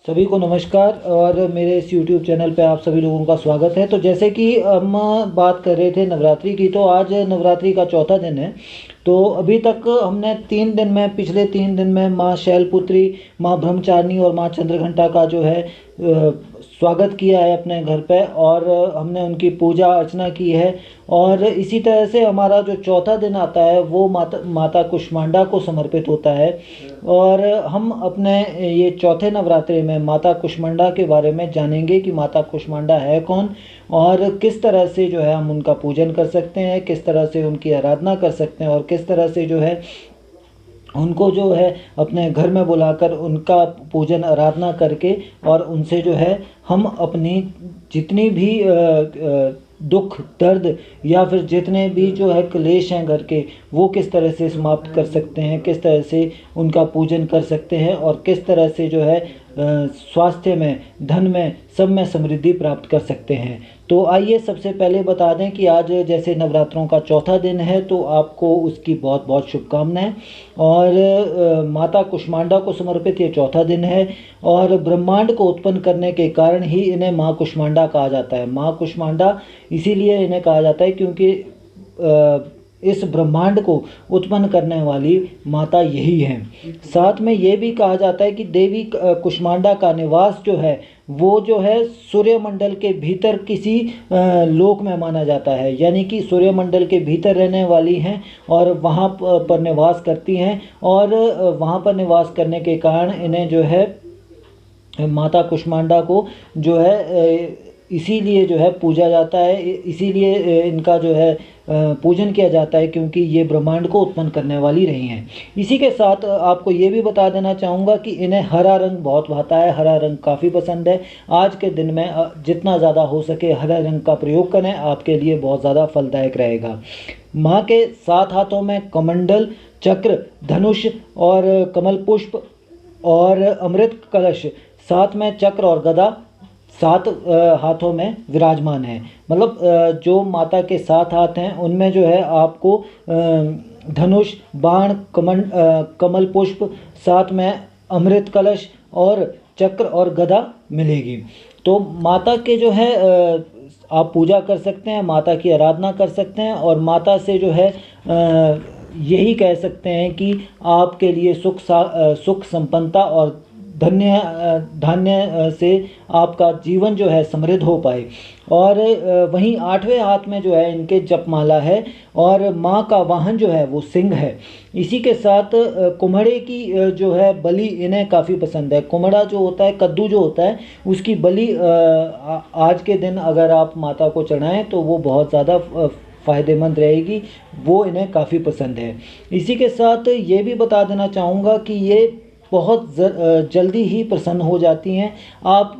सभी को नमस्कार और मेरे इस YouTube चैनल पे आप सभी लोगों का स्वागत है। तो जैसे कि हम बात कर रहे थे नवरात्रि की, तो आज नवरात्रि का चौथा दिन है। तो अभी तक हमने 3 दिन में, पिछले 3 दिन में माँ शैलपुत्री, माँ ब्रह्मचारिणी और माँ चंद्रघंटा का जो है स्वागत किया है अपने घर पे, और हमने उनकी पूजा अर्चना की है। और इसी तरह से हमारा जो चौथा दिन आता है वो माता कुष्मांडा को समर्पित होता है। और हम अपने ये चौथे नवरात्रि में माता कुष्मांडा के बारे में जानेंगे कि माता कुष्मांडा है कौन, और किस तरह से जो है हम उनका पूजन कर सकते हैं, किस तरह से उनकी आराधना कर सकते हैं, और किस तरह से जो है उनको जो है अपने घर में बुलाकर उनका पूजन आराधना करके और उनसे जो है हम अपनी जितनी भी दुख दर्द या फिर जितने भी जो है क्लेश हैं घर के, वो किस तरह से समाप्त कर सकते हैं, किस तरह से उनका पूजन कर सकते हैं, और किस तरह से जो है स्वास्थ्य में, धन में, सब में समृद्धि प्राप्त कर सकते हैं। तो आइए सबसे पहले बता दें कि आज जैसे नवरात्रों का चौथा दिन है, तो आपको उसकी बहुत बहुत शुभकामनाएं। और माता कुष्मांडा को समर्पित ये चौथा दिन है, और ब्रह्मांड को उत्पन्न करने के कारण ही इन्हें माँ कुष्मांडा कहा जाता है। माँ कुष्मांडा इसीलिए इन्हें कहा जाता है क्योंकि इस ब्रह्मांड को उत्पन्न करने वाली माता यही हैं। साथ में ये भी कहा जाता है कि देवी कुष्मांडा का निवास जो है वो जो है सूर्यमंडल के भीतर किसी लोक में माना जाता है, यानी कि सूर्यमंडल के भीतर रहने वाली हैं और वहाँ पर निवास करती हैं। और वहाँ पर निवास करने के कारण इन्हें जो है माता कुष्मांडा को जो है इसीलिए जो है पूजा जाता है, इसीलिए इनका जो है पूजन किया जाता है, क्योंकि ये ब्रह्मांड को उत्पन्न करने वाली रही हैं। इसी के साथ आपको ये भी बता देना चाहूँगा कि इन्हें हरा रंग बहुत भाता है, हरा रंग काफ़ी पसंद है। आज के दिन में जितना ज़्यादा हो सके हरा रंग का प्रयोग करें, आपके लिए बहुत ज़्यादा फलदायक रहेगा। माँ के 7 हाथों में कमंडल, चक्र, धनुष और कमल पुष्प और अमृत कलश, साथ में चक्र और गदा 7 हाथों में विराजमान है। मतलब जो माता के 7 हाथ हैं उनमें जो है आपको धनुष, बाण, कमल पुष्प, साथ में अमृत कलश और चक्र और गदा मिलेगी। तो माता के जो है आप पूजा कर सकते हैं, माता की आराधना कर सकते हैं, और माता से जो है यही कह सकते हैं कि आपके लिए सुख संपन्नता और धान्य से आपका जीवन जो है समृद्ध हो पाए। और वहीं 8वें हाथ में जो है इनके जपमाला है, और माँ का वाहन जो है वो सिंह है। इसी के साथ कुम्हड़े की जो है बलि इन्हें काफ़ी पसंद है। कुम्हड़ा जो होता है, कद्दू जो होता है, उसकी बलि आज के दिन अगर आप माता को चढ़ाएं तो वो बहुत ज़्यादा फ़ायदेमंद रहेगी, वो इन्हें काफ़ी पसंद है। इसी के साथ ये भी बता देना चाहूँगा कि ये बहुत जल्दी ही प्रसन्न हो जाती हैं। आप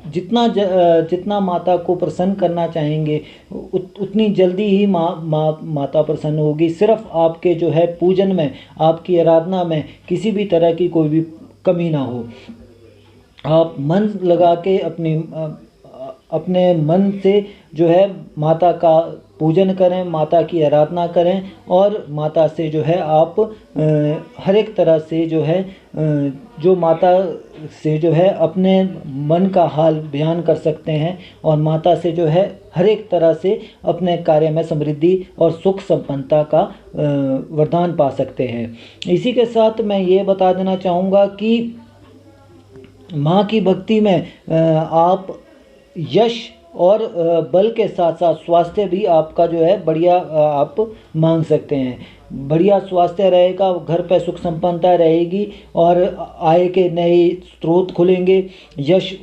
जितना माता को प्रसन्न करना चाहेंगे उतनी जल्दी ही माता प्रसन्न होगी। सिर्फ आपके जो है पूजन में, आपकी आराधना में किसी भी तरह की कोई भी कमी ना हो। आप मन लगा के अपने मन से जो है माता का पूजन करें, माता की आराधना करें, और माता से जो है आप हर एक तरह से जो है जो माता से जो है अपने मन का हाल बयान कर सकते हैं, और माता से जो है हर एक तरह से अपने कार्य में समृद्धि और सुख संपन्नता का वरदान पा सकते हैं। इसी के साथ मैं ये बता देना चाहूँगा कि माँ की भक्ति में आप यश और बल के साथ साथ स्वास्थ्य भी आपका जो है बढ़िया आप मांग सकते हैं। बढ़िया स्वास्थ्य रहेगा, घर पे सुख संपन्नता रहेगी, और आय के नए स्रोत खुलेंगे, यश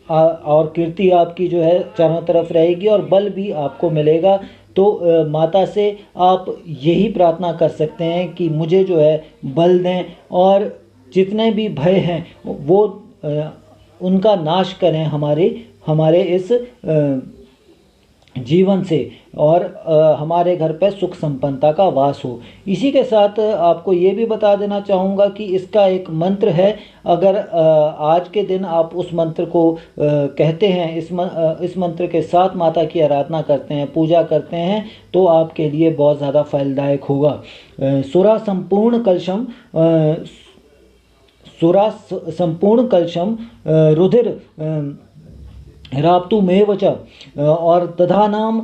और कीर्ति आपकी जो है चारों तरफ रहेगी, और बल भी आपको मिलेगा। तो माता से आप यही प्रार्थना कर सकते हैं कि मुझे जो है बल दें, और जितने भी भय हैं वो उनका नाश करें हमारे इस जीवन से, और हमारे घर पर सुख संपन्नता का वास हो। इसी के साथ आपको ये भी बता देना चाहूँगा कि इसका एक मंत्र है। अगर आज के दिन आप उस मंत्र को कहते हैं, इस मंत्र के साथ माता की आराधना करते हैं, पूजा करते हैं, तो आपके लिए बहुत ज़्यादा फलदायक होगा। सुरा संपूर्ण कलशम सुरा संपूर्ण कलशम रुधिर राप्तुमेव च और दधानाम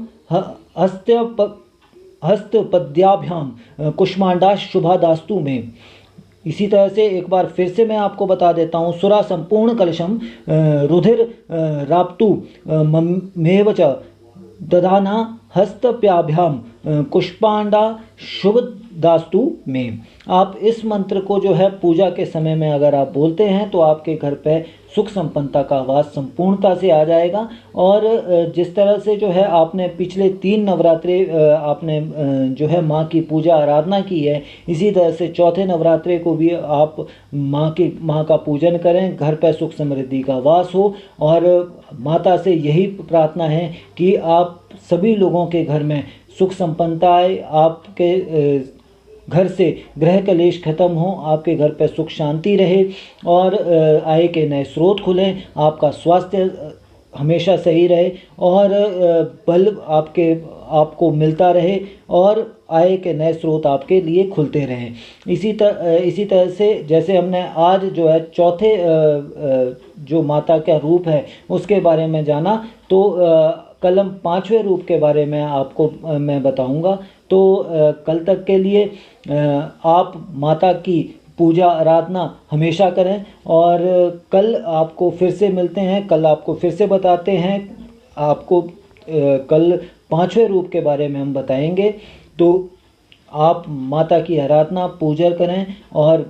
हस्तपद्याभ्याम कुष्मांडा शुभादास्तु में। इसी तरह से एक बार फिर से मैं आपको बता देता हूँ। सुरा संपूर्ण कलशम रुधिर राप्तु मेव च दधाना हस्तप्याभ्याम कुष्मांडा शुभ दास्तु में। आप इस मंत्र को जो है पूजा के समय में अगर आप बोलते हैं तो आपके घर पे सुख संपन्नता का वास संपूर्णता से आ जाएगा। और जिस तरह से जो है आपने पिछले 3 नवरात्रे आपने जो है माँ की पूजा आराधना की है, इसी तरह से चौथे नवरात्रे को भी आप माँ का पूजन करें, घर पर सुख समृद्धि का वास हो। और माता से यही प्रार्थना है कि आप सभी लोगों के घर में सुख संपन्नता आए, आपके घर से ग्रह कलेश खत्म हो, आपके घर पर सुख शांति रहे और आय के नए स्रोत खुलें, आपका स्वास्थ्य हमेशा सही रहे और बल आपको मिलता रहे और आय के नए स्रोत आपके लिए खुलते रहें। इसी तरह से जैसे हमने आज जो है चौथे जो माता का रूप है उसके बारे में जाना, तो कल हम 5वें रूप के बारे में आपको मैं बताऊंगा। तो कल तक के लिए आप माता की पूजा आराधना हमेशा करें और कल आपको फिर से मिलते हैं। कल आपको फिर से बताते हैं, आपको कल 5वें रूप के बारे में हम बताएंगे। तो आप माता की आराधना पूजा करें और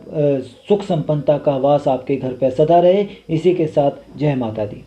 सुख संपन्नता का वास आपके घर पर सदा रहे। इसी के साथ जय माता दी।